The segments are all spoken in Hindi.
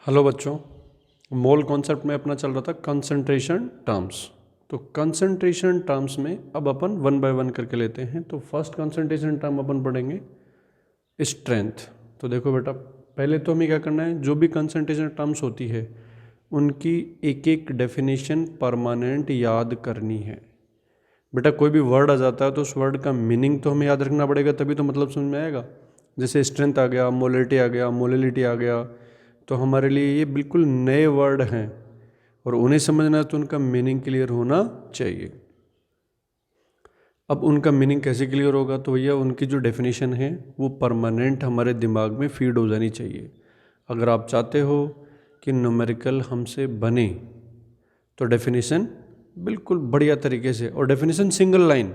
हेलो बच्चों, मोल कॉन्सेप्ट में अपना चल रहा था कंसंट्रेशन टर्म्स। तो कंसंट्रेशन टर्म्स में अब अपन वन बाय वन करके लेते हैं। तो फर्स्ट कंसंट्रेशन टर्म अपन पढ़ेंगे स्ट्रेंथ। तो देखो बेटा, पहले तो हमें क्या करना है, जो भी कंसंट्रेशन टर्म्स होती है उनकी एक एक डेफिनेशन परमानेंट याद करनी है। बेटा कोई भी वर्ड आ जाता है तो उस वर्ड का मीनिंग तो हमें याद रखना पड़ेगा, तभी तो मतलब समझ में आएगा। जैसे स्ट्रेंथ आ गया, मोलिटी आ गया, मोलिलिटी आ गया, तो हमारे लिए ये बिल्कुल नए वर्ड हैं और उन्हें समझना है तो उनका मीनिंग क्लियर होना चाहिए। अब उनका मीनिंग कैसे क्लियर होगा, तो भैया उनकी जो डेफिनेशन है वो परमानेंट हमारे दिमाग में फीड हो जानी चाहिए। अगर आप चाहते हो कि न्यूमेरिकल हमसे बने तो डेफिनेशन बिल्कुल बढ़िया तरीके से, और डेफिनेशन सिंगल लाइन,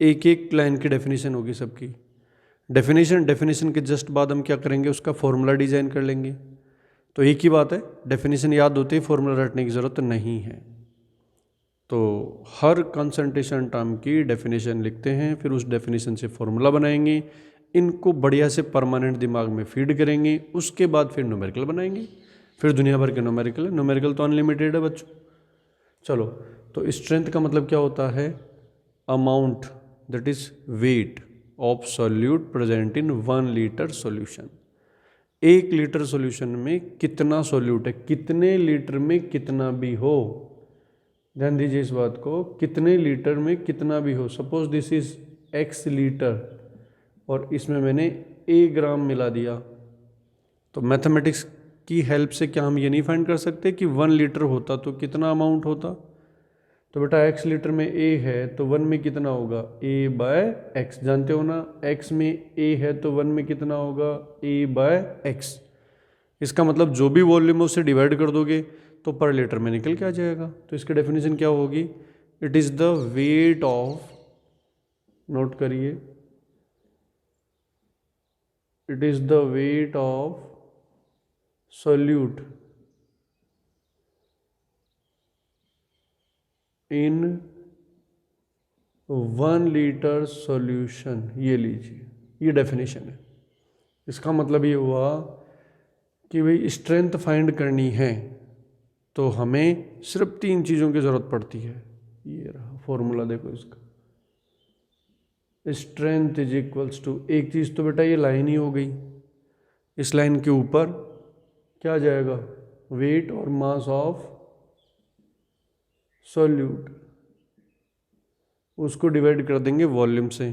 एक एक लाइन की डेफिनेशन होगी सबकी। डेफिनेशन के जस्ट बाद हम क्या करेंगे, उसका फॉर्मूला डिजाइन कर लेंगे। तो एक ही बात है, डेफिनेशन याद होते ही फॉर्मूला रटने की ज़रूरत नहीं है। तो हर कंसंट्रेशन टर्म की डेफिनेशन लिखते हैं, फिर उस डेफिनेशन से फॉर्मूला बनाएंगे, इनको बढ़िया से परमानेंट दिमाग में फीड करेंगे, उसके बाद फिर न्यूमेरिकल बनाएंगे। फिर दुनिया भर के न्यूमेरिकल है, न्यूमेरिकल तो अनलिमिटेड है बच्चों। चलो, तो स्ट्रेंथ का मतलब क्या होता है, amount that is weight of solute present in 1 litre solution. 1 litre solution में कितना सॉल्यूट है, कितने लीटर में कितना भी हो, ध्यान दीजिए इस बात को, कितने लीटर में कितना भी हो। Suppose this is x litre और इसमें मैंने a ग्राम मिला दिया, तो मैथमेटिक्स की हेल्प से क्या हम ये नहीं फाइंड कर सकते कि 1 लीटर होता तो कितना अमाउंट होता। तो बेटा x लीटर में a है तो 1 में कितना होगा, a बाय एक्स, जानते हो ना, x में a है तो 1 में कितना होगा, a बाय एक्स। इसका मतलब जो भी वॉल्यूम है उसे डिवाइड कर दोगे तो पर लीटर में निकल के आ जाएगा। तो इसकी डेफिनेशन क्या होगी, it is the weight of, note करिए, it is the weight of solute in 1 litre solution. ये लीजिए, ये डेफिनेशन है। इसका मतलब ये हुआ कि भाई स्ट्रेंथ फाइंड करनी है तो हमें सिर्फ 3 चीज़ों की ज़रूरत पड़ती है। ये रहा फॉर्मूला, देखो इसका, स्ट्रेंथ इज इक्वल्स टू, एक चीज़ तो बेटा ये लाइन ही हो गई, इस लाइन के ऊपर क्या आ जाएगा, वेट और मास ऑफ सॉल्यूट, उसको डिवाइड कर देंगे वॉल्यूम से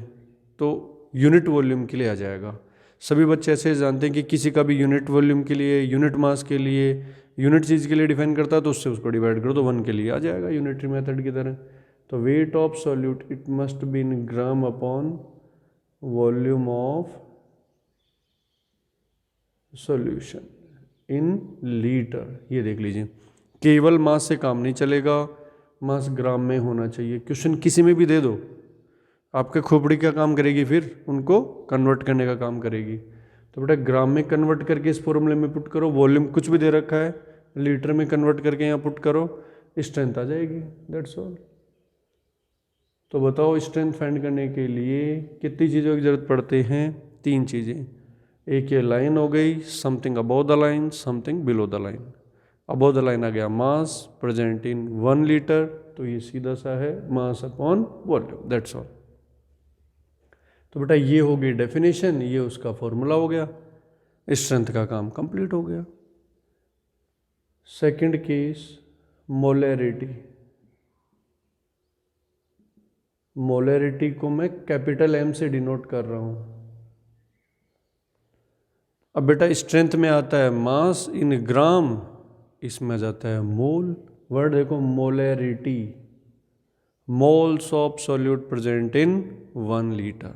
तो यूनिट वॉल्यूम के लिए आ जाएगा। सभी बच्चे ऐसे जानते हैं कि किसी का भी यूनिट वॉल्यूम के लिए, यूनिट मास के लिए, यूनिट चीज़ के लिए डिफाइन करता है तो उससे उसको डिवाइड कर दो 1 के लिए आ जाएगा, यूनिटरी मेथड की तरह। तो weight of solute it must be in gram upon volume of solution in litre. ये देख लीजिए, केवल मास से काम नहीं चलेगा, मास ग्राम में होना चाहिए। क्वेश्चन किसी में भी दे दो, आपके खोपड़ी क्या काम करेगी, फिर उनको कन्वर्ट करने का काम करेगी। तो बेटा ग्राम में कन्वर्ट करके इस फॉर्मूले में पुट करो, वॉल्यूम कुछ भी दे रखा है, लीटर में कन्वर्ट करके यहाँ पुट करो, स्ट्रेंथ आ जाएगी, दैट्स ऑल। तो बताओ स्ट्रेंथ फाइंड करने के लिए कितनी चीज़ों की जरूरत पड़ती हैं, 3 चीज़ें। एक ये लाइन हो गई, something above the line, something below the line. Above the line आ गया मास प्रेजेंट इन 1 लीटर, तो ये सीधा सा है mass upon volume, that's all. तो बेटा ये हो गई डेफिनेशन, ये उसका फॉर्मूला हो गया, स्ट्रेंथ का काम कंप्लीट हो गया। Second case, molarity. मोलैरिटी को मैं कैपिटल M से डिनोट कर रहा हूं। अब बेटा स्ट्रेंथ में आता है मास इन ग्राम, इसमें जाता है मोल। वर्ड देखो, molarity, moles of solute present in 1 litre.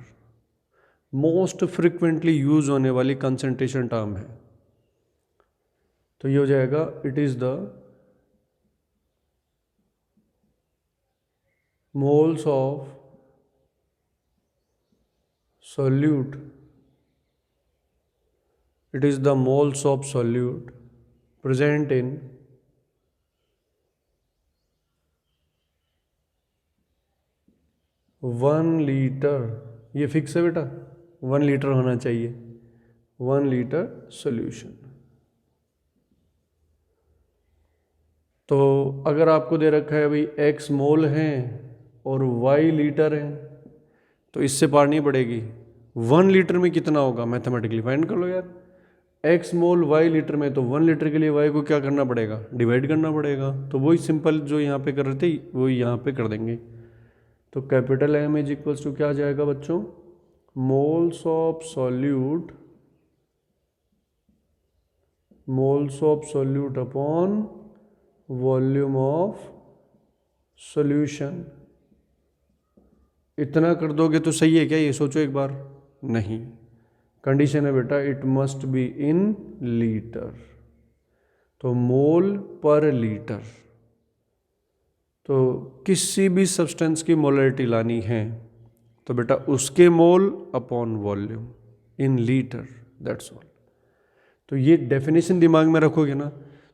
Most frequently use होने वाली कंसंट्रेशन टर्म है। तो ये हो जाएगा, it is the moles of solute, it is the moles of solute present in 1 litre. ये फिक्स है बेटा, 1 लीटर होना चाहिए, 1 लीटर सोल्यूशन। तो अगर आपको दे रखा है भाई x मोल हैं और y लीटर हैं, तो इससे पार नहीं पड़ेगी। 1 लीटर में कितना होगा मैथमेटिकली फाइंड कर लो यार। x मोल y लीटर में, तो 1 लीटर के लिए y को क्या करना पड़ेगा, डिवाइड करना पड़ेगा। तो वही सिंपल जो यहाँ पे कर रहे थे वही यहाँ पे कर देंगे। तो capital M is equals to क्या आ जाएगा बच्चों, moles of solute upon volume of solution. इतना कर दोगे तो सही है क्या, ये सोचो एक बार। नहीं, कंडीशन है बेटा it must be in litre. तो मोल पर लीटर, तो किसी भी सब्सटेंस की मोलरिटी लानी है तो बेटा उसके mole upon volume in litre, that's all. तो ये डेफिनेशन दिमाग में रखोगे ना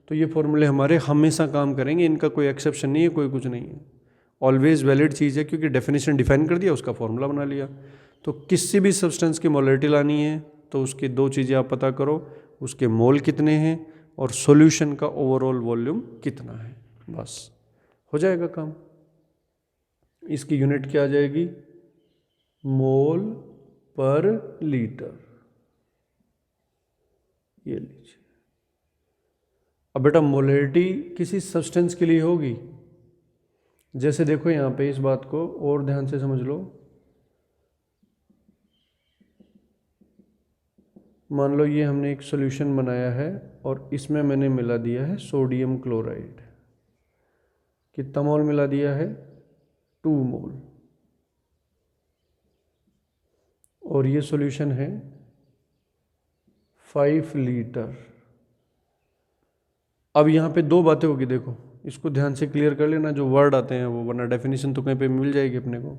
तो ये फॉर्मूले हमारे हमेशा काम करेंगे, इनका कोई एक्सेप्शन नहीं है, कोई कुछ नहीं है, ऑलवेज वैलिड चीज़ है, क्योंकि डेफिनेशन डिफाइन कर दिया, उसका फॉर्मूला बना लिया। तो किसी भी सब्सटेंस की मोलरिटी लानी है तो उसकी दो चीज़ें आप पता करो, उसके मोल कितने हैं और सॉल्यूशन का ओवरऑल वॉल्यूम कितना है, बस हो जाएगा काम। इसकी यूनिट क्या आ जाएगी, मोल पर लीटर, ये लीजिए। अब बेटा मोलरिटी किसी सब्सटेंस के लिए होगी, जैसे देखो यहाँ पे इस बात को और ध्यान से समझ लो। मान लो ये हमने एक सॉल्यूशन बनाया है और इसमें मैंने मिला दिया है सोडियम क्लोराइड। कितना मोल मिला दिया है, 2 मोल। और ये सॉल्यूशन है 5 लीटर। अब यहाँ पे दो बातें होगी, देखो इसको ध्यान से क्लियर कर लेना, जो वर्ड आते हैं वो, वरना डेफिनेशन तो कहीं पे मिल जाएगी अपने को।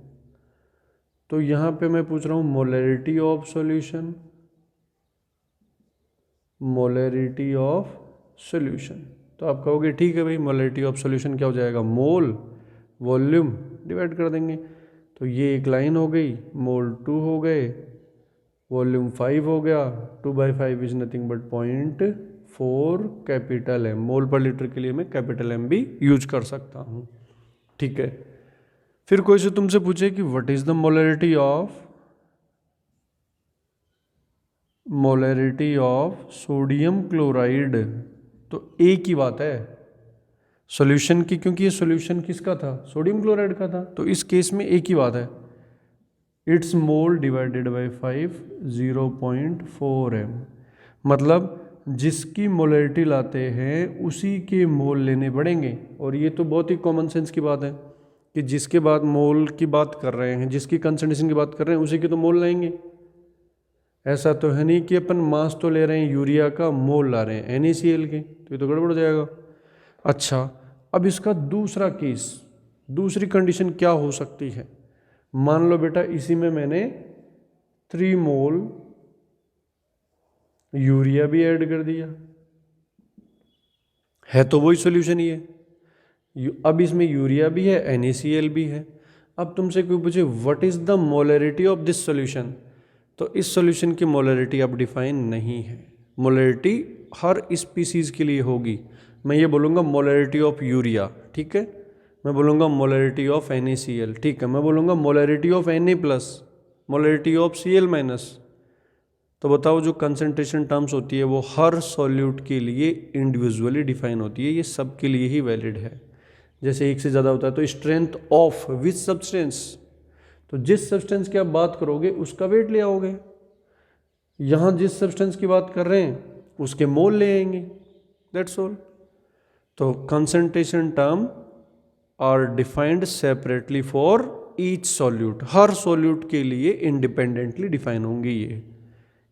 तो यहाँ पे मैं पूछ रहा हूँ molarity of solution, molarity of solution. तो आप कहोगे ठीक है भाई, मोलरिटी ऑफ सॉल्यूशन क्या हो जाएगा, मोल वॉल्यूम डिवाइड कर देंगे। तो ये एक लाइन हो गई, मोल 2 हो गए, वॉल्यूम 5 हो गया, 2/5 is nothing but 0.4 capital M। मोल पर लीटर के लिए मैं कैपिटल M भी यूज कर सकता हूँ, ठीक है। फिर कोई से तुमसे पूछे कि what is the molarity of sodium chloride, तो एक ही बात है सॉल्यूशन की, क्योंकि ये सॉल्यूशन किसका था, सोडियम क्लोराइड का था। तो इस केस में एक ही बात है, it's mole divided by 5, 0.4 M। मतलब जिसकी मोलरिटी लाते हैं उसी के मोल लेने पड़ेंगे। और ये तो बहुत ही कॉमन सेंस की बात है कि जिसके बाद मोल की बात कर रहे हैं, जिसकी कंसंट्रेशन की बात कर रहे हैं, उसी के तो मोल लाएंगे। ऐसा तो है नहीं कि अपन मास तो ले रहे हैं यूरिया का, मोल ला रहे हैं NaCl के, तो ये तो गड़बड़ हो जाएगा। अच्छा, अब इसका दूसरा केस, दूसरी कंडीशन क्या हो सकती है। मान लो बेटा इसी में मैंने 3 मोल यूरिया भी ऐड कर दिया, है तो वही सॉल्यूशन ही है। अब इसमें यूरिया भी है, NaCl भी है। अब तुमसे कोई पूछे what is the molarity of this solution, तो इस सॉल्यूशन की मोलरिटी अब डिफाइन नहीं है। मोलरिटी हर स्पीसीज के लिए होगी। मैं ये बोलूँगा मोलरिटी ऑफ यूरिया, ठीक है, मैं बोलूँगा मोलरिटी ऑफ NaCl, ठीक है, मैं बोलूँगा molarity of Na+, molarity of Cl-। तो बताओ जो कंसंट्रेशन टर्म्स होती है वो हर सॉल्यूट के लिए इंडिविजुअली डिफाइन होती है, ये सब के लिए ही वैलिड है। जैसे एक से ज़्यादा होता है तो स्ट्रेंथ ऑफ विच सब्सटेंस, तो जिस सब्सटेंस की आप बात करोगे उसका वेट ले आओगे। यहाँ जिस सब्सटेंस की बात कर रहे हैं उसके मोल ले आएंगे, दैट्स ऑल। तो concentration term are defined separately for each solute, हर सॉल्यूट के लिए इंडिपेंडेंटली डिफाइन होंगे। ये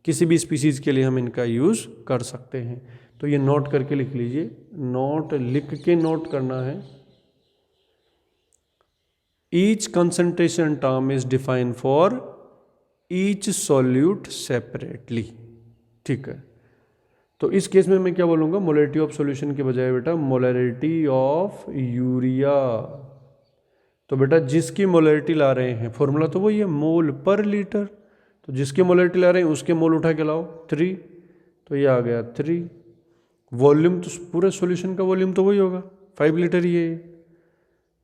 किसी भी स्पीसीज के लिए हम इनका यूज़ कर सकते हैं। तो ये नोट करके लिख लीजिए, नोट लिख के नोट करना है। Each concentration term is defined for each solute separately, ठीक है। तो इस केस में मैं क्या बोलूँगा, मोलरिटी ऑफ सॉल्यूशन के बजाय बेटा मोलरिटी ऑफ यूरिया। तो बेटा जिसकी मोलरिटी ला रहे हैं, फॉर्मूला तो वही है, मोल पर लीटर। तो जिसकी मोलरिटी ला रहे हैं उसके मोल उठा के लाओ 3, तो ये आ गया 3। वॉल्यूम तो पूरे सॉल्यूशन का वॉल्यूम तो वही होगा 5 लीटर ही है।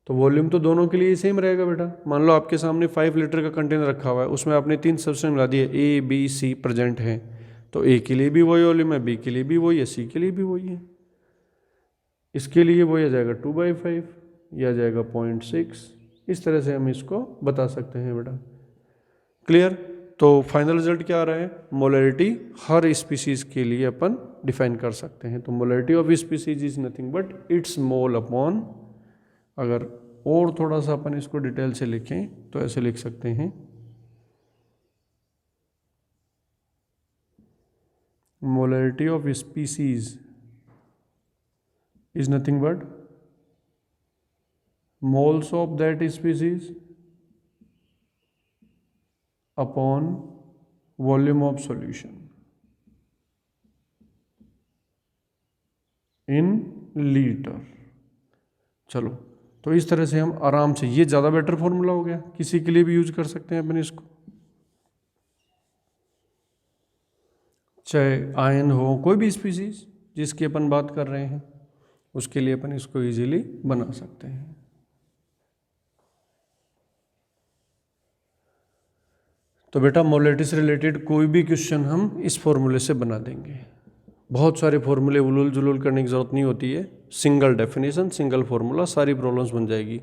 तो वॉल्यूम तो दोनों के लिए सेम रहेगा बेटा। मान लो आपके सामने 5 लीटर का कंटेनर रखा हुआ है, उसमें आपने 3 सब्सटेंस मिला दिए, ए बी सी प्रेजेंट है, तो ए के लिए भी वही वॉल्यूम है, बी के लिए भी वही है, सी के लिए भी वही है। इसके लिए वही आ जाएगा 2/5, यह आ जाएगा 0.6। इस तरह से हम इसको बता सकते हैं बेटा। क्लियर? तो फाइनल रिजल्ट क्या आ रहा है? मोलैरिटी हर स्पीसीज के लिए अपन डिफाइन कर सकते हैं। तो molarity of species is nothing but it's mole upon, अगर और थोड़ा सा अपन इसको डिटेल से लिखें तो ऐसे लिख सकते हैं, molarity of species is nothing but moles of that species upon volume of solution in litre. चलो, तो इस तरह से हम आराम से, ये ज़्यादा बेटर फॉर्मूला हो गया, किसी के लिए भी यूज कर सकते हैं अपन इसको, चाहे आयन हो, कोई भी स्पीसीज जिसकी अपन बात कर रहे हैं उसके लिए अपन इसको इजीली बना सकते हैं। तो बेटा मोलैरिटी से रिलेटेड कोई भी क्वेश्चन हम इस फॉर्मूले से बना देंगे। बहुत सारे फॉर्मूले उलूल जुलूल करने की ज़रूरत नहीं होती है, सिंगल डेफिनेशन सिंगल फार्मूला सारी प्रॉब्लम्स बन जाएगी।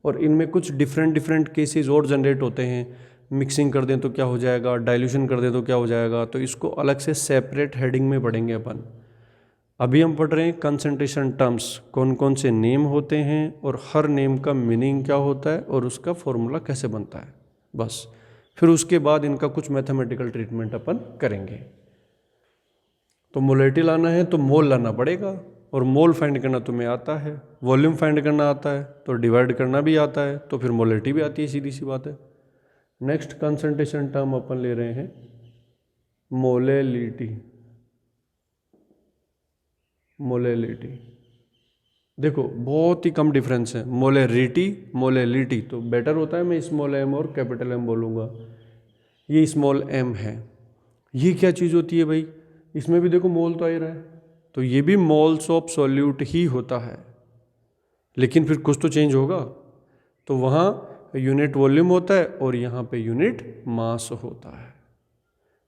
और इनमें कुछ डिफरेंट केसेस और जनरेट होते हैं, मिक्सिंग कर दें तो क्या हो जाएगा, डाइल्यूशन कर दें तो क्या हो जाएगा, तो इसको अलग से सेपरेट हेडिंग में पढ़ेंगे अपन। अभी हम पढ़ रहे हैं कंसंट्रेशन टर्म्स, कौन कौन से नेम होते हैं और हर नेम का मीनिंग क्या होता है और उसका फॉर्मूला कैसे बनता है, बस। फिर उसके बाद इनका कुछ मैथमेटिकल ट्रीटमेंट अपन करेंगे। तो मोलैरिटी लाना है तो मोल लाना पड़ेगा, और मोल फाइंड करना तुम्हें आता है, वॉल्यूम फाइंड करना आता है, तो डिवाइड करना भी आता है, तो फिर मोलैरिटी भी आती है, सीधी सी बात है। नेक्स्ट कंसंट्रेशन टर्म अपन ले रहे हैं मोलैलिटी। मोलैलिटी देखो बहुत ही कम डिफरेंस है, मोलैरिटी मोलैलिटी तो बेटर होता है, मैं स्मॉल एम और कैपिटल एम बोलूँगा, ये स्मॉल एम है। ये क्या चीज़ होती है भाई? इसमें भी देखो मोल तो आ ही रहा है, तो ये भी मोल्स ऑफ सॉल्यूट ही होता है, लेकिन फिर कुछ तो चेंज होगा। तो वहाँ यूनिट वॉल्यूम होता है और यहाँ पे यूनिट मास होता है।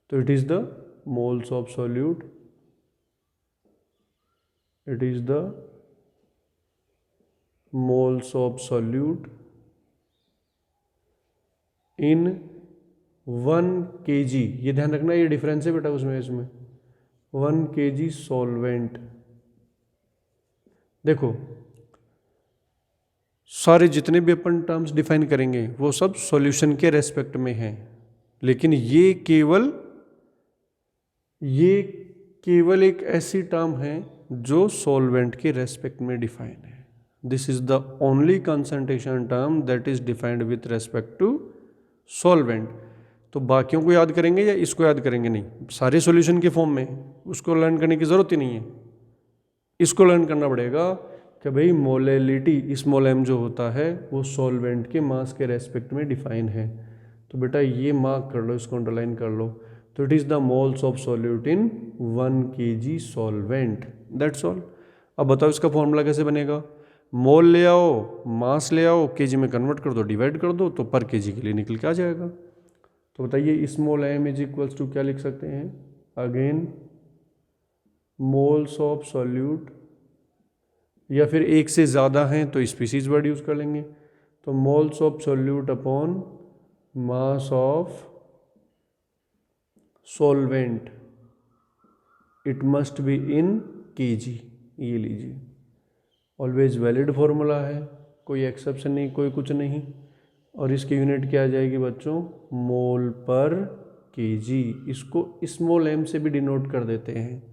तो it is the moles of solute, it is the moles of solute in 1 kg। ये ध्यान रखना, ये डिफरेंस है बेटा उसमें, इसमें 1 kg सॉल्वेंट। देखो सारे जितने भी अपन टर्म्स डिफाइन करेंगे वो सब सॉल्यूशन के रेस्पेक्ट में हैं, लेकिन ये केवल एक ऐसी टर्म है जो सॉल्वेंट के रेस्पेक्ट में डिफाइन है। This is the only concentration term that is defined with respect to solvent. तो बाकियों को याद करेंगे या इसको याद करेंगे? नहीं, सारे सॉल्यूशन के फॉर्म में, उसको लर्न करने की ज़रूरत ही नहीं है। इसको लर्न करना पड़ेगा कि भाई मोलैलिटी स्मॉल एम जो होता है वो सॉल्वेंट के मास के रेस्पेक्ट में डिफाइन है। तो बेटा ये मार्क कर लो, इसको अंडरलाइन कर लो। तो it is the moles of solute in 1 kg solvent, that's all. अब बताओ इसका फॉर्मूला कैसे बनेगा? मोल ले आओ, मास ले आओ, केजी में कन्वर्ट कर दो, डिवाइड कर दो, तो पर केजी के लिए निकल के आ जाएगा। तो बताइए small M is equals to क्या लिख सकते हैं? अगेन मोल्स ऑफ सॉल्यूट, या फिर एक से ज़्यादा हैं तो स्पीसीज वर्ड यूज़ कर लेंगे। तो moles of solute upon mass of solvent, it must be in KG. ये लीजिए, ऑलवेज वैलिड फॉर्मूला है, कोई एक्सेप्शन नहीं, कोई कुछ नहीं। और इसकी यूनिट क्या आ जाएगी बच्चों? मोल पर केजी। इसको स्मॉल एम से भी डिनोट कर देते हैं,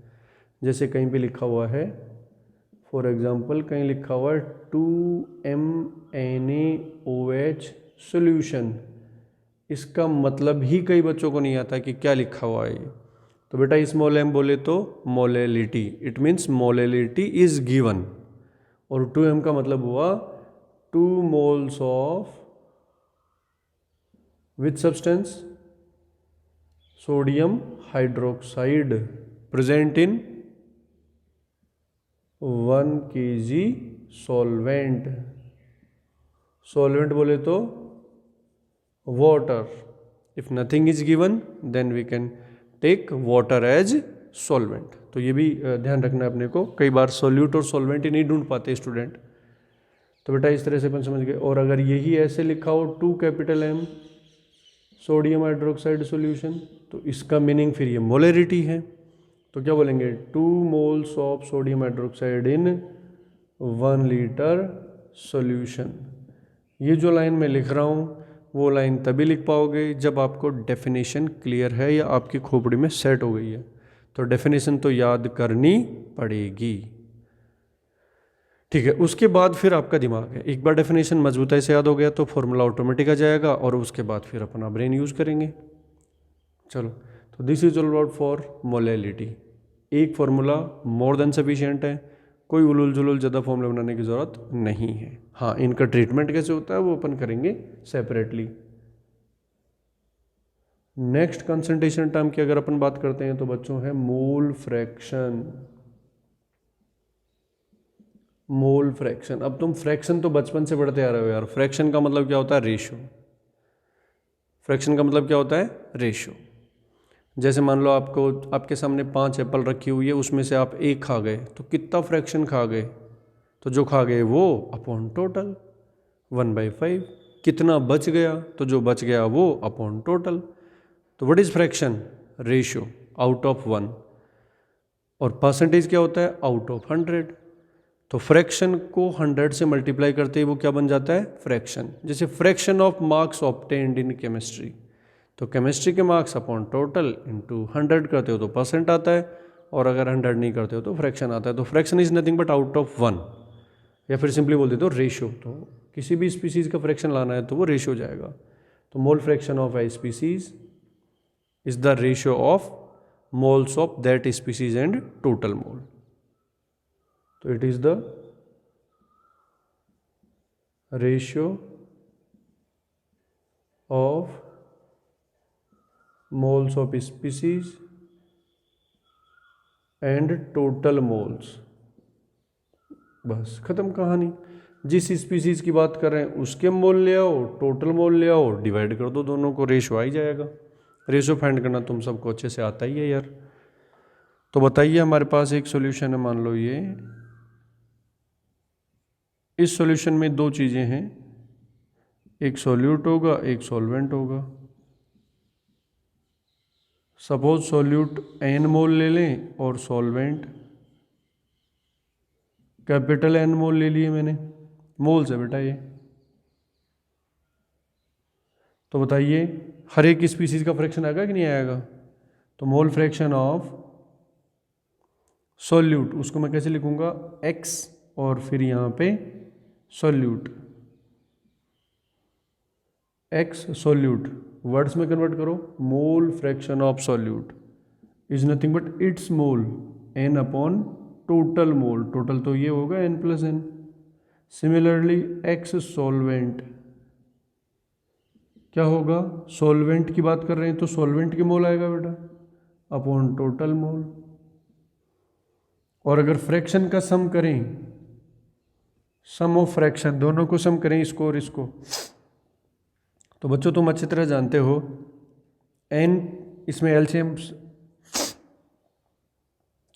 जैसे कहीं पे लिखा हुआ है, फॉर एग्जाम्पल कहीं लिखा हुआ है 2MnAOH सोल्यूशन। इसका मतलब ही कई बच्चों को नहीं आता कि क्या लिखा हुआ है ये। तो बेटा स्मॉल एम बोले तो molality, it means molality is given, और 2M का मतलब हुआ 2 moles of which substance? Sodium hydroxide present in 1 kg solvent, solvent बोले तो water, if nothing is given then we can take water as solvent. तो ये भी ध्यान रखना है अपने को, कई बार सॉल्यूट और सॉल्वेंट ही नहीं ढूंढ पाते स्टूडेंट। तो बेटा इस तरह से अपन समझ गए। और अगर यही ऐसे लिखा हो 2 capital M sodium hydroxide solution, तो इसका मीनिंग फिर ये मोलरिटी है। तो क्या बोलेंगे, 2 moles of sodium hydroxide in 1 litre solution. ये जो लाइन मैं लिख रहा हूँ वो लाइन तभी लिख पाओगे जब आपको डेफिनेशन क्लियर है या आपकी खोपड़ी में सेट हो गई है। तो डेफिनेशन तो याद करनी पड़ेगी, ठीक है। उसके बाद फिर आपका दिमाग है, एक बार डेफिनेशन मजबूताई से याद हो गया तो फॉर्मूला ऑटोमेटिक आ जाएगा और उसके बाद फिर अपना ब्रेन यूज़ करेंगे। चलो, तो this is all about for molality. एक फार्मूला मोर देन सफिशिएंट है, कोई उलूल जुलूल ज़्यादा फॉर्मूला बनाने की ज़रूरत नहीं है। हाँ, इनका ट्रीटमेंट कैसे होता है वो अपन करेंगे सेपरेटली। नेक्स्ट कंसंट्रेशन टर्म की अगर अपन बात करते हैं तो बच्चों है मोल फ्रैक्शन। मोल फ्रैक्शन, अब तुम फ्रैक्शन तो बचपन से पढ़ते आ रहे हो यार। फ्रैक्शन का मतलब क्या होता है, रेशो। फ्रैक्शन का मतलब क्या होता है, रेशो। जैसे मान लो आपको, आपके सामने 5 एप्पल रखी हुई है, उसमें से आप 1 खा गए, तो कितना फ्रैक्शन खा गए, तो जो खा गए वो अपॉन टोटल 1/5। कितना बच गया, तो जो बच गया वो अपॉन टोटल। तो what is fraction, ratio out of 1। और परसेंटेज क्या होता है, आउट ऑफ 100। तो फ्रैक्शन को 100 से मल्टीप्लाई करते ही वो क्या बन जाता है, फ्रैक्शन। जैसे fraction of marks obtained in chemistry, तो केमिस्ट्री के मार्क्स अपॉन टोटल इंटू 100 करते हो तो परसेंट आता है, और अगर 100 नहीं करते हो तो फ्रैक्शन आता है। तो fraction is nothing but out of 1, या फिर सिंपली बोल देते हो रेशियो। तो किसी भी स्पीसीज का फ्रैक्शन लाना है तो वो रेशियो जाएगा। तो mole fraction of a species is the ratio of moles of that species and total mole. तो it is the ratio of moles of species and total moles। बस खत्म कहानी। जिस स्पीसीज की बात कर रहे हैं उसके मोल ले आओ, टोटल मोल ले आओ, डिवाइड कर दो दोनों को, रेशो आ ही जाएगा। रेशो फाइंड करना तुम सबको अच्छे से आता ही है यार। तो बताइए, हमारे पास एक सॉल्यूशन है, मान लो ये, इस सॉल्यूशन में 2 चीज़ें हैं, एक सॉल्यूट होगा एक सॉल्वेंट होगा। सपोज सॉल्यूट n मोल ले लें और सॉल्वेंट कैपिटल N मोल ले लिए मैंने, मोल से बेटा ये। तो बताइए हर एक स्पीसीज का फ्रैक्शन आएगा कि नहीं आएगा। तो मोल फ्रैक्शन ऑफ सॉल्यूट, उसको मैं कैसे लिखूंगा, x और फिर यहाँ पे सॉल्यूट, x सॉल्यूट, वर्ड्स में कन्वर्ट करो। Mole fraction of solute is nothing but it's mole n upon total mole, total तो ये होगा n plus n। Similarly x solvent क्या होगा, सॉल्वेंट की बात कर रहे हैं तो सॉल्वेंट के मोल आएगा बेटा अपॉन टोटल मोल। और अगर फ्रैक्शन का सम करें, सम ऑफ फ्रैक्शन, दोनों को सम करें, इसको और इसको, तो बच्चों तुम अच्छी तरह जानते हो n, इसमें एलसीएम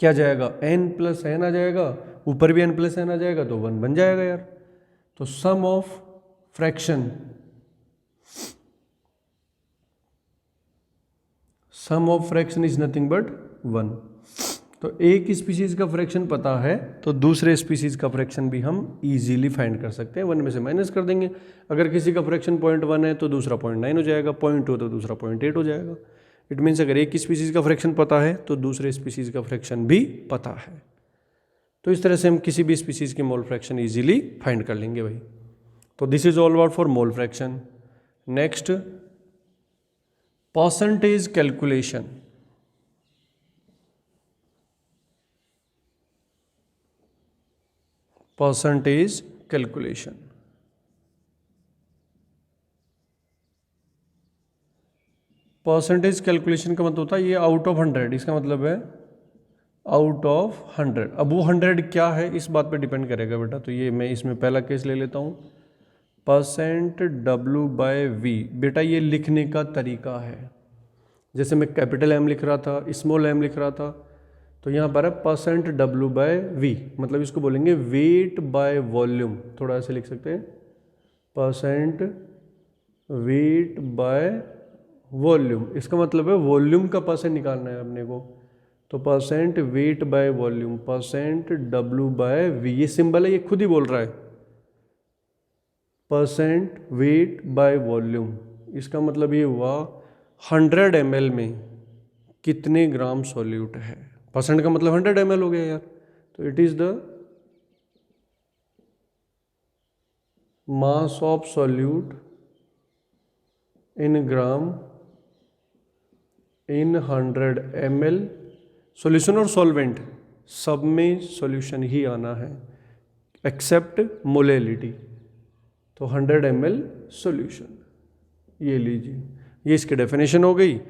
क्या जाएगा, n प्लस n आ जाएगा, ऊपर भी n प्लस n आ जाएगा तो 1 बन जाएगा यार। तो sum of fraction, sum of fraction is nothing but 1। तो एक स्पीसीज का फ्रैक्शन पता है तो दूसरे स्पीसीज का फ्रैक्शन भी हम इजीली फाइंड कर सकते हैं, 1 में से माइनस कर देंगे। अगर किसी का फ्रैक्शन 0.1 है तो दूसरा 0.9 हो जाएगा, 0.2 तो दूसरा 0.8 हो जाएगा। इट मीन्स अगर एक स्पीसीज का फ्रैक्शन पता है तो दूसरे स्पीसीज का फ्रैक्शन भी पता है। तो इस तरह से हम किसी भी स्पीसीज के मोल फ्रैक्शन इजीली फाइंड कर लेंगे भाई। तो this is all about for mole fraction. Next, percentage calculation. Percentage calculation, percentage calculation का मतलब होता है ये आउट ऑफ 100, इसका मतलब है आउट ऑफ 100। अब वो 100 क्या है इस बात पे डिपेंड करेगा बेटा। तो ये मैं इसमें पहला केस ले लेता हूँ, परसेंट W/V। बेटा ये लिखने का तरीका है, जैसे मैं कैपिटल M लिख रहा था, स्मॉल m लिख रहा था, तो यहाँ पर है परसेंट W/V, मतलब इसको बोलेंगे वेट बाय वॉल्यूम। थोड़ा ऐसे लिख सकते हैं, परसेंट वेट बाय वॉल्यूम। इसका मतलब है वॉल्यूम का परसेंट निकालना है अपने को। तो percent weight by volume, percent W/V, ये सिंबल है, ये खुद ही बोल रहा है, परसेंट वेट बाय वॉल्यूम। इसका मतलब ये हुआ 100 ml में कितने ग्राम सॉल्यूट है। परसेंट का मतलब 100 ml हो गया यार। तो it is the mass of solute in gram in 100 ml। Solution और सॉल्वेंट सब में सॉल्यूशन ही आना है एक्सेप्ट मोलेलिटी। तो 100 ml सॉल्यूशन, ये लीजिए, ये इसकी डेफिनेशन हो गई।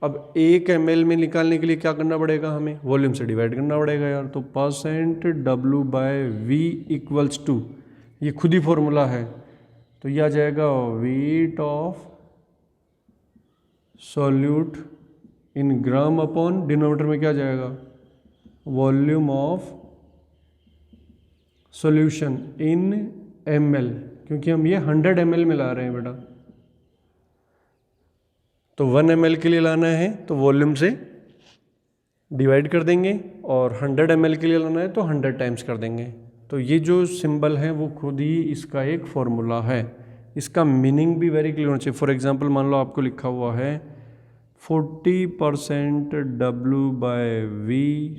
अब 1 ml में निकालने के लिए क्या करना पड़ेगा, हमें वॉल्यूम से डिवाइड करना पड़ेगा यार। तो परसेंट W/V इक्वल्स टू, ये खुद ही फॉर्मूला है, तो ये आ जाएगा weight of solute in gram upon denominator में क्या जाएगा, volume of solution in ml, क्योंकि हम ये 100 ml में ला रहे हैं बेटा। तो 1 ml के लिए लाना है तो वॉल्यूम से डिवाइड कर देंगे, और 100 ml के लिए लाना है तो 100 टाइम्स कर देंगे। तो ये जो सिंबल है वो खुद ही इसका एक फॉर्मूला है। इसका मीनिंग भी वेरी क्लियर होना चाहिए। फॉर एग्जांपल मान लो आपको लिखा हुआ है 40% W/V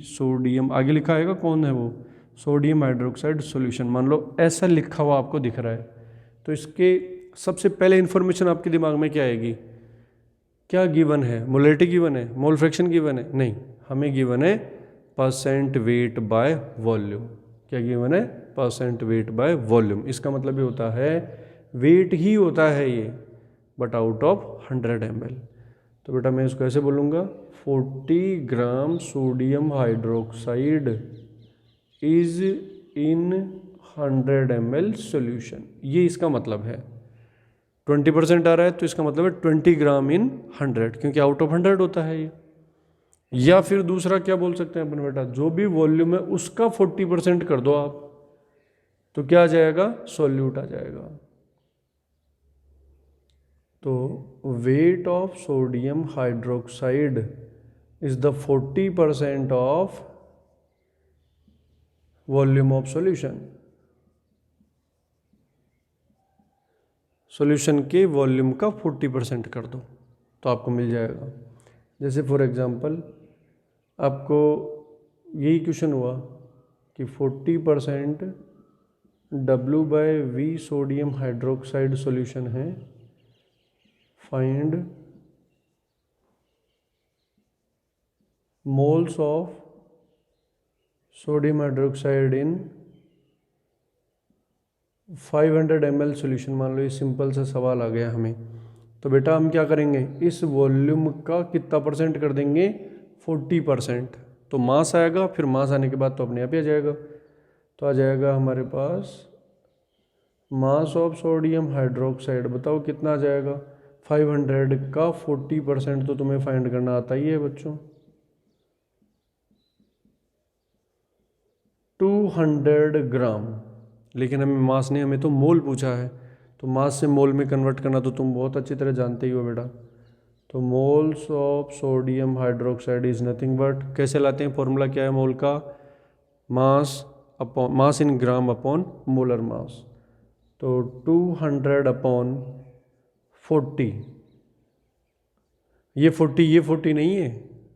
सोडियम, आगे लिखा आएगा कौन है वो, सोडियम हाइड्रोक्साइड सॉल्यूशन। मान लो ऐसा लिखा हुआ आपको दिख रहा है, तो इसके सबसे पहले इन्फॉर्मेशन आपके दिमाग में क्या आएगी, क्या गिवन है, मोलेरिटी गिवन है, मोल फ्रैक्शन गिवन है, नहीं, हमें गिवन है परसेंट वेट बाय वॉल्यूम। क्या गिवन है, परसेंट वेट बाय वॉल्यूम। इसका मतलब ये होता है वेट ही होता है ये, बट आउट ऑफ 100 ml। तो बेटा मैं इसको ऐसे बोलूँगा, 40 gram sodium hydroxide is in 100 ml solution. ये इसका मतलब है। 20% आ रहा है तो इसका मतलब है 20 ग्राम इन 100, क्योंकि आउट ऑफ 100 होता है ये। या फिर दूसरा क्या बोल सकते हैं अपन बेटा, जो भी वॉल्यूम है उसका 40% कर दो आप, तो क्या आ जाएगा, सॉल्यूट आ जाएगा। तो weight of sodium hydroxide is the 40% of volume of solution. Solution के वॉल्यूम का 40% कर दो तो आपको मिल जाएगा। जैसे फॉर एग्जांपल आपको यही क्वेश्चन हुआ कि 40% W/V सोडियम हाइड्रोक्साइड सॉल्यूशन है, find moles of sodium hydroxide in 500 ml solution. मान लो ये सिंपल सा सवाल आ गया हमें, तो बेटा हम क्या करेंगे, इस वॉल्यूम का कितना परसेंट कर देंगे, 40%। तो मास आएगा, फिर मास आने के बाद तो अपने आप ही आ जाएगा। तो आ जाएगा हमारे पास मास ऑफ सोडियम हाइड्रोक्साइड, बताओ कितना आ जाएगा, 500 का 40% तो तुम्हें फाइंड करना आता ही है बच्चों, 200 ग्राम। लेकिन हमें मास नहीं, हमें तो मोल पूछा है, तो मास से मोल में कन्वर्ट करना तो तुम बहुत अच्छी तरह जानते ही हो बेटा। तो moles of sodium hydroxide is nothing but, कैसे लाते हैं, फॉर्मूला क्या है मोल का, मास अपॉन मास इन ग्राम अपॉन मोलर मास। तो 200 अपॉन 40, ये 40 नहीं है,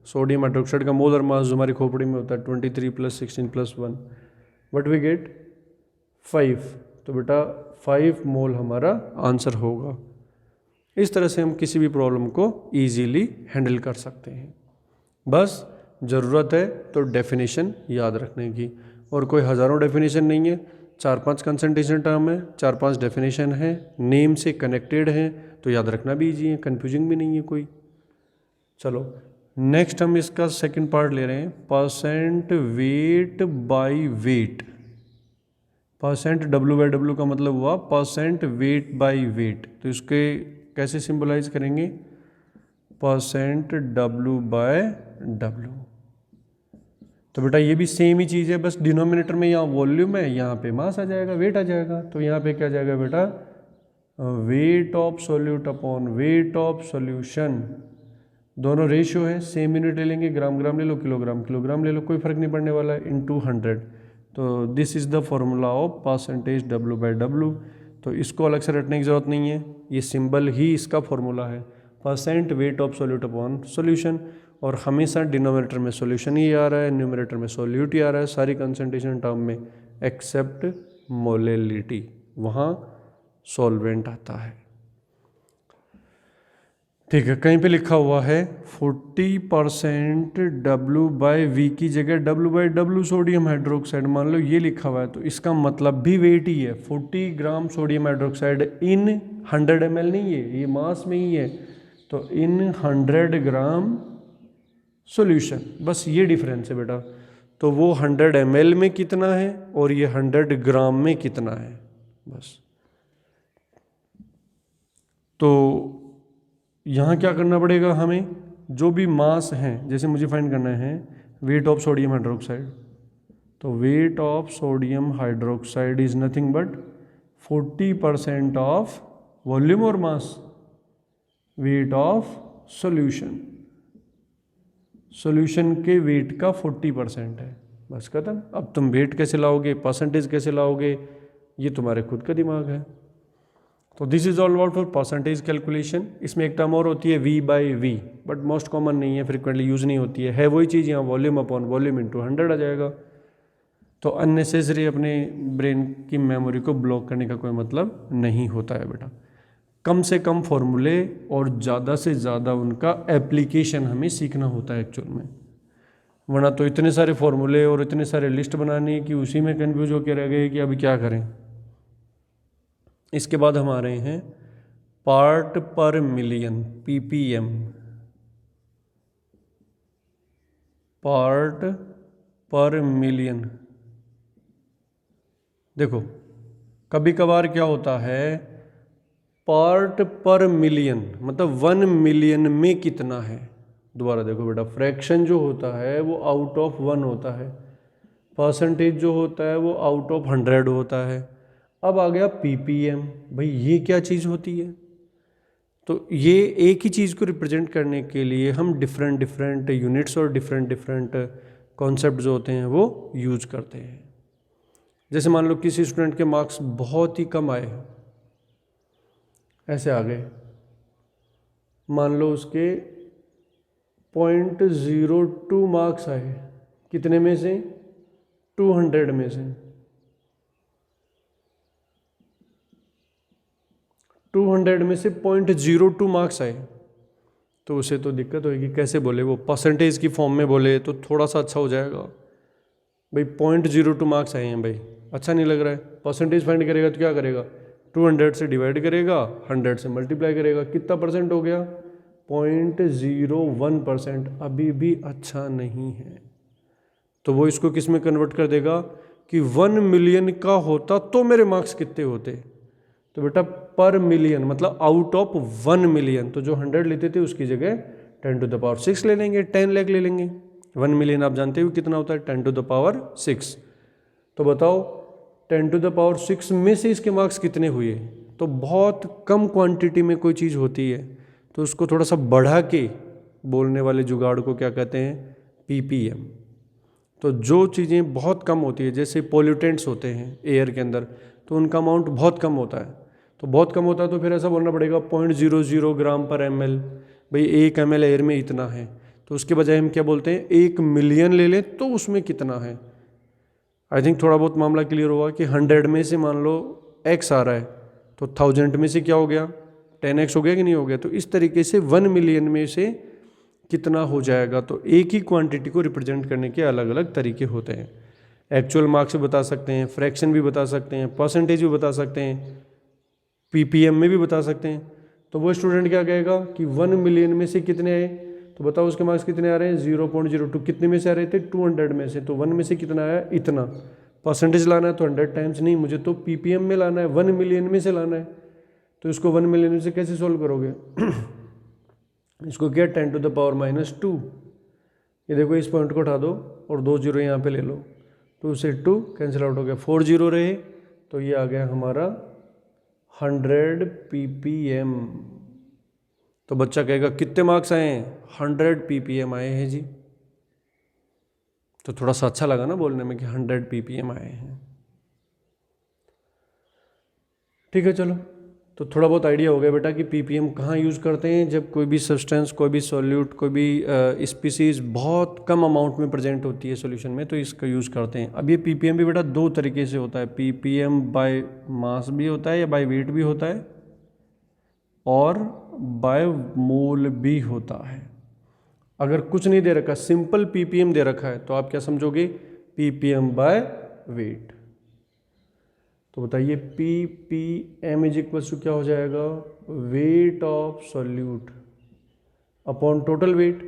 सोडियम हाइड्रोक्साइड का मोलर मास जो हमारी खोपड़ी में होता है 23 + 16 + 1, बट वी गेट 5। तो बेटा 5 मोल हमारा आंसर होगा। इस तरह से हम किसी भी प्रॉब्लम को इजीली हैंडल कर सकते हैं। बस ज़रूरत है तो डेफिनेशन याद रखने की, और कोई हज़ारों डेफिनेशन नहीं है, 4-5 कंसंट्रेशन टर्म है, 4-5 डेफिनेशन है, नेम से कनेक्टेड हैं, तो याद रखना भी ईजी है, कन्फ्यूजिंग भी नहीं है कोई। चलो नेक्स्ट हम इसका सेकंड पार्ट ले रहे हैं, percent weight by weight. Percent W/W का मतलब हुआ परसेंट वेट बाय वेट, तो इसके कैसे सिंबलाइज करेंगे, परसेंट W/W। तो बेटा ये भी सेम ही चीज़ है, बस डिनोमिनेटर में यहाँ वॉल्यूम है, यहाँ पे मास आ जाएगा, वेट आ जाएगा। तो यहाँ पे क्या जाएगा बेटा, weight of solute upon weight of solution, दोनों रेशियो है, सेम यूनिट ले लेंगे, ग्राम ग्राम ले लो, किलोग्राम किलोग्राम ले लो, कोई फर्क नहीं पड़ने वाला है, इनटू 100। तो this is the formula of percentage W/W। तो इसको अलग से रटने की ज़रूरत नहीं है, ये सिंबल ही इसका फॉर्मूला है, percent weight of solute upon solution. और हमेशा डिनोमिनेटर में सॉल्यूशन ही आ रहा है, न्यूमरेटर में सॉल्यूट ही आ रहा है, सारी कंसंट्रेशन टर्म में एक्सेप्ट मोलेलिटी, वहाँ सॉल्वेंट आता है। ठीक है, कहीं पे लिखा हुआ है 40% W/V की जगह W/W सोडियम हाइड्रोक्साइड, मान लो ये लिखा हुआ है, तो इसका मतलब भी वेट ही है। 40 ग्राम सोडियम हाइड्रोक्साइड इन 100 ml नहीं है, ये मास में ही है, तो इन 100 ग्राम सॉल्यूशन, बस ये डिफरेंस है बेटा। तो वो 100 ml में कितना है और ये 100 ग्राम में कितना है, बस। तो यहाँ क्या करना पड़ेगा हमें, जो भी मास हैं, जैसे मुझे फाइंड करना है वेट ऑफ सोडियम हाइड्रोक्साइड, तो weight of sodium hydroxide is nothing but 40% of volume और मास, वेट ऑफ सॉल्यूशन, सॉल्यूशन के वेट का 40% है, बस खत्म। अब तुम वेट कैसे लाओगे, परसेंटेज कैसे लाओगे, ये तुम्हारे खुद का दिमाग है। तो this is all about for percentage calculation. इसमें एक टर्म और होती है V/V, बट मोस्ट कॉमन नहीं है, फ्रिक्वेंटली यूज़ नहीं होती है वही चीज़, यहाँ वॉल्यूम अपॉन वॉल्यूम इंटू 100 आ जाएगा। तो अननेसेसरी अपने ब्रेन की मेमोरी को ब्लॉक करने का कोई मतलब नहीं होता है बेटा। कम से कम फॉर्मूले और ज़्यादा से ज़्यादा उनका एप्लीकेशन हमें सीखना होता है एक्चुअल में, वरना तो इतने सारे फॉर्मूले और इतने सारे लिस्ट बनाने की उसी में कन्फ्यूज होकर रह गए कि अभी क्या करें। इसके बाद हम आ रहे हैं पार्ट पर मिलियन, PPM, पार्ट पर मिलियन। देखो कभी कभार क्या होता है, पार्ट पर मिलियन मतलब 1 मिलियन में कितना है। दोबारा देखो बेटा, फ्रैक्शन जो होता है वो आउट ऑफ 1 होता है, परसेंटेज जो होता है वो आउट ऑफ 100 होता है। अब आ गया PPM, भाई ये क्या चीज़ होती है। तो ये एक ही चीज़ को रिप्रेजेंट करने के लिए हम डिफरेंट डिफरेंट यूनिट्स और डिफरेंट डिफरेंट कॉन्सेप्ट जो होते हैं वो यूज करते हैं। जैसे मान लो किसी स्टूडेंट के मार्क्स बहुत ही कम आए, ऐसे आ गए, मान लो उसके 0.02 मार्क्स आए, कितने में से, 200 में से। 200 में से 0.02 मार्क्स आए, तो उसे तो दिक्कत होगी, कैसे बोले, वो परसेंटेज की फॉर्म में बोले तो थोड़ा सा अच्छा हो जाएगा। भाई 0.02 मार्क्स आए हैं, भाई अच्छा नहीं लग रहा है। परसेंटेज फाइंड करेगा तो क्या करेगा, 200 से डिवाइड करेगा, 100 से मल्टीप्लाई करेगा, कितना परसेंट हो गया, 0.01%। अभी भी अच्छा नहीं है, तो वो इसको किस में कन्वर्ट कर देगा कि 1 मिलियन का होता तो मेरे मार्क्स कितने होते। तो बेटा पर मिलियन मतलब आउट ऑफ 1 मिलियन, तो जो 100 लेते थे उसकी जगह 10⁶ ले लेंगे, 10 लाख ले लेंगे। 1 मिलियन आप जानते हो कितना होता है, 10⁶। तो बताओ 10⁶ में से इसके मार्क्स कितने हुए। तो बहुत कम क्वांटिटी में कोई चीज़ होती है तो उसको थोड़ा सा बढ़ा के बोलने वाले जुगाड़ को क्या कहते हैं, PPM। तो जो चीज़ें बहुत कम होती है, जैसे पोल्यूटेंट्स होते हैं एयर के अंदर, तो उनका अमाउंट बहुत कम होता है। तो बहुत कम होता है तो फिर ऐसा बोलना पड़ेगा 0.00 ग्राम पर ml, भाई 1 ml एयर में इतना है। तो उसके बजाय हम क्या बोलते हैं, 1 मिलियन ले लें तो उसमें कितना है। आई थिंक थोड़ा बहुत मामला क्लियर हुआ कि 100 में से मान लो x आ रहा है, तो 1000 में से क्या हो गया, 10x हो गया कि नहीं हो गया। तो इस तरीके से 1 मिलियन में से कितना हो जाएगा। तो एक ही क्वांटिटी को रिप्रेजेंट करने के अलग अलग तरीके होते हैं। एक्चुअल मार्क्स भी बता सकते हैं, फ्रैक्शन भी बता सकते हैं, परसेंटेज भी बता सकते हैं, PPM में भी बता सकते हैं। तो वो स्टूडेंट क्या कहेगा कि 1 मिलियन में से कितने आए, तो बताओ उसके मार्क्स कितने आ रहे हैं 0.02। कितने में से आ रहे थे 200 में से, तो 1 में से कितना आया इतना। परसेंटेज लाना है तो 100 टाइम्स नहीं, मुझे तो पीपीएम में लाना है, 1 मिलियन में से लाना है। तो इसको 1 मिलियन में से कैसे सॉल्व करोगे इसको क्या 10⁻⁻²। ये देखो इस पॉइंट को उठा दो और 2 जीरो यहाँ पे ले लो, 2 से 2 कैंसिल आउट हो गया, 4 जीरो रहे, तो ये आ गया हमारा 100 ppm। तो बच्चा कहेगा कितने मार्क्स आए हैं 100 ppm आए हैं जी। तो थोड़ा सा अच्छा लगा ना बोलने में कि 100 ppm आए हैं। ठीक है चलो, तो थोड़ा बहुत आइडिया हो गया बेटा कि पीपीएम कहाँ यूज़ करते हैं। जब कोई भी सब्सटेंस, कोई भी सॉल्यूट, कोई भी स्पीसीज बहुत कम अमाउंट में प्रेजेंट होती है सॉल्यूशन में, तो इसका यूज़ करते हैं। अब ये पीपीएम भी बेटा 2 तरीके से होता है, पीपीएम बाय मास भी होता है या बाय वेट भी होता है, और बाय मोल भी होता है। अगर कुछ नहीं दे रखा, सिंपल पीपीएम दे रखा है, तो आप क्या समझोगे पीपीएम बाय वेट। तो बताइए ppm इज इक्वल टू क्या हो जाएगा, weight of solute upon total weight,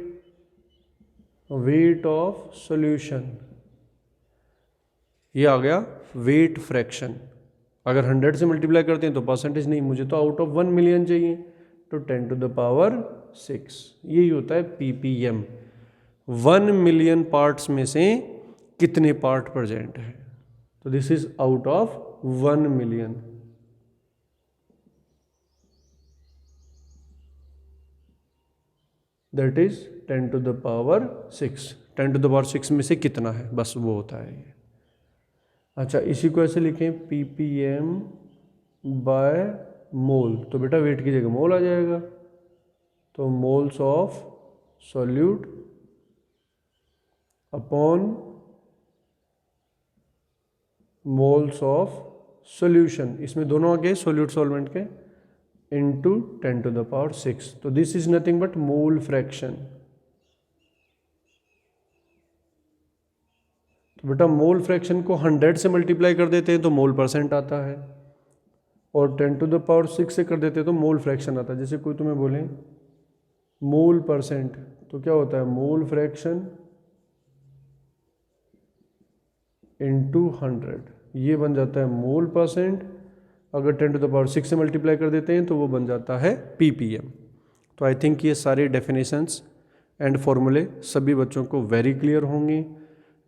weight of solution. ये आ गया वेट फ्रैक्शन। अगर 100 से मल्टीप्लाई करते हैं तो परसेंटेज नहीं, मुझे तो आउट ऑफ 1 मिलियन चाहिए, तो 10⁻⁶। यही होता है ppm। 1 मिलियन पार्ट्स में से कितने पार्ट प्रेजेंट है, तो this is out of 1 million. That is 10⁻⁶। 10⁻⁶ में से कितना है, बस वो होता है ये। अच्छा, इसी को ऐसे लिखें ppm बाय मोल, तो बेटा वेट की जगह मोल आ जाएगा। तो moles of solute upon moles of solution, इसमें दोनों आ गए सॉल्यूट सॉल्वेंट के, इनटू 10⁻⁶। तो this is nothing but mole fraction. तो बेटा मोल फ्रैक्शन को 100 से मल्टीप्लाई कर देते हैं तो मोल परसेंट आता है, और 10⁻⁶ से कर देते हैं तो मोल फ्रैक्शन आता है। जैसे कोई तुम्हें बोले मोल परसेंट, तो क्या होता है मोल फ्रैक्शन इनटू 100, ये बन जाता है मोल परसेंट। अगर 10⁻⁶ से मल्टीप्लाई कर देते हैं तो वो बन जाता है ppm। तो आई थिंक ये सारे डेफिनेशंस एंड फॉर्मूले सभी बच्चों को वेरी क्लियर होंगे।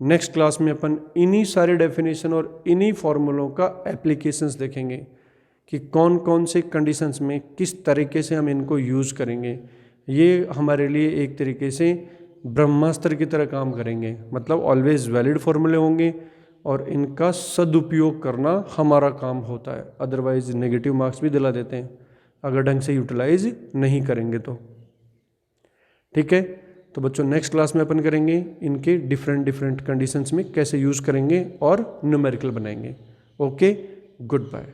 नेक्स्ट क्लास में अपन इन्हीं सारे डेफिनेशन और इन्हीं फॉर्मूलों का एप्लीकेशंस देखेंगे कि कौन कौन से कंडीशंस में किस तरीके से हम इनको यूज़ करेंगे। ये हमारे लिए एक तरीके से ब्रह्मास्त्र की तरह काम करेंगे, मतलब ऑलवेज वैलिड फॉर्मूले होंगे और इनका सदुपयोग करना हमारा काम होता है। अदरवाइज नेगेटिव मार्क्स भी दिला देते हैं अगर ढंग से यूटिलाइज नहीं करेंगे तो। ठीक है, तो बच्चों नेक्स्ट क्लास में अपन करेंगे इनके डिफरेंट कंडीशंस में कैसे यूज़ करेंगे और न्यूमेरिकल बनाएंगे। Okay, good bye.